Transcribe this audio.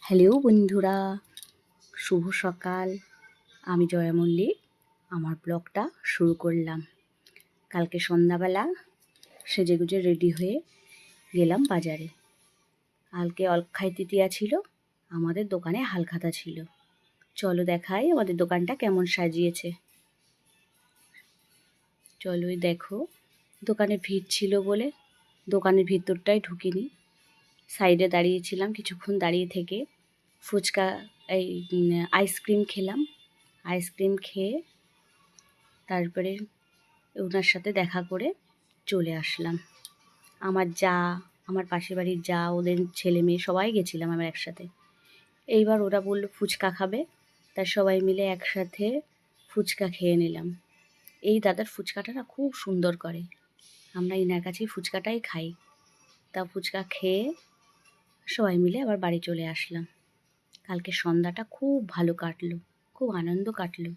Hello বন্ধুরা, শুভ সকাল। আমি জয়া মল্লিক আমার ব্লগটা শুরু করলাম। কালকে সন্ধ্যাবেলা সেজেগুজে রেডি হয়ে গেলাম বাজারে। কালকে অক্ষয় তৃতীয়া ছিল, আমাদের দোকানে হালখাতা ছিল। চলো দেখাই আমাদের দোকানটা কেমন সাজিয়েছে। চলোই দেখো, দোকানে ভিড় ছিল বলে দোকানের ভিতরটাই ঢুকিনি, সাইডে দাঁড়িয়েছিলাম। কিছুক্ষণ দাঁড়িয়ে থেকে ফুচকা আইসক্রিম খেলাম। আইসক্রিম খেয়ে তারপরে ওনার সাথে দেখা করে চলে আসলাম। আমার পাশের বাড়ির যা, ওদের ছেলে মেয়ে সবাই গেছিলাম আমরা একসাথে। এইবার ওরা বললো ফুচকা খাবে, তাই সবাই মিলে একসাথে ফুচকা খেয়ে নিলাম। এই দাদার ফুচকাটা না খুব সুন্দর করে, আমরা এনার কাছেই ফুচকাটাই খাই। তা ফুচকা খেয়ে সবাই মিলে আবার বাড়ি চলে আসলাম। কালকে সন্ধ্যাটা খুব ভালো কাটলো, খুব আনন্দ কাটলো।